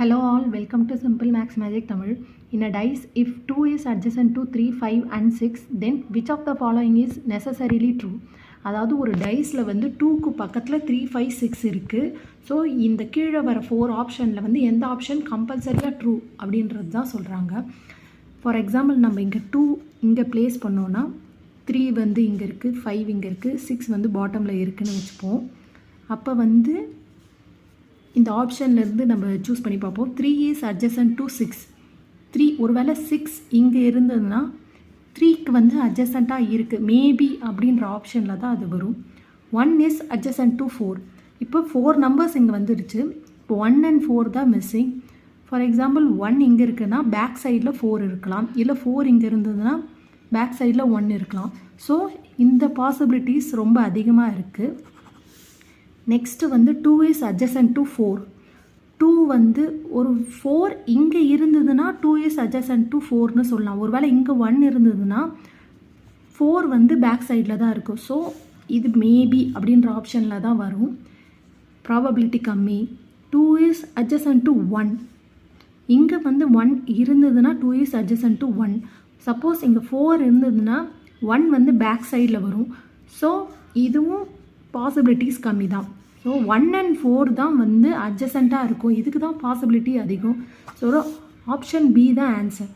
Hello all, welcome to Simple Max Magic Tamil. In a dice, if 2 is adjacent to 3, 5 and 6, then which of the following is necessarily true? அதாவது ஒரு டைஸில் வந்து 2க்கு பக்கத்தில் 3, 5, 6 இருக்குது. So இந்த கீழே வர 4 ஆப்ஷனில் வந்து எந்த ஆப்ஷன் கம்பல்சரியாக ட்ரூ அப்படின்றது தான் சொல்கிறாங்க. ஃபார் எக்ஸாம்பிள் நம்ம இங்கே 2 இங்கே ப்ளேஸ் பண்ணோன்னா 3 வந்து இங்கே இருக்குது, 5 இங்கே இருக்குது, 6 வந்து பாட்டமில் இருக்குதுன்னு வச்சுப்போம். அப்போ வந்து இந்த ஆப்ஷன்லேருந்து நம்ம சூஸ் பண்ணி பார்ப்போம். 3 இஸ் அட்ஜசன்ட் டு 6. 3 ஒருவேளை 6 இங்கே இருந்ததுன்னா 3க்கு வந்து அட்ஜசண்ட்டாக இருக்குது மேபி அப்படின்ற ஆப்ஷனில் தான் அது வரும். 1 இஸ் அட்ஜசன்ட் டு 4. இப்போ 4 நம்பர்ஸ் இங்கே வந்துடுச்சு. இப்போ 1 and 4 தான் மிஸ்ஸிங். ஃபார் எக்ஸாம்பிள் 1 இங்கே இருக்குன்னா பேக் சைடில் 4 இருக்கலாம், இல்லை 4 இங்கே இருந்ததுன்னா பேக் சைடில் 1 இருக்கலாம். ஸோ இந்த பாசிபிலிட்டிஸ் ரொம்ப அதிகமாக இருக்குது. நெக்ஸ்ட்டு வந்து 2 இஸ் அட்ஜசன்ட் டு 4. 2 வந்து ஒரு 4 இங்கே இருந்ததுன்னா 2 இஸ் அட்ஜசன்ட் டு 4ன்னு சொல்லலாம். ஒருவேளை இங்கே 1 இருந்ததுன்னா 4 வந்து பேக் சைடில் தான் இருக்கும். ஸோ இது மேபி அப்படின்ற ஆப்ஷனில் தான் வரும். ப்ராபபிலிட்டி கம்மி. 2 இஸ் அட்ஜசன்ட் டு 1. இங்கே வந்து 1 இருந்ததுன்னா 2 இஸ் அட்ஜசன்ட் டு 1. சப்போஸ் இங்கே 4 இருந்ததுன்னா 1 வந்து பேக் சைடில் வரும். ஸோ இதுவும் பாசிபிலிட்டிஸ் கம்மி தான். ஸோ 1 and 4 தான் வந்து அட்ஜசண்ட்டாக இருக்கும். இதுக்கு தான் பாசிபிலிட்டி அதிகம். ஸோ ஆப்ஷன் பி தான் ஆன்சர்.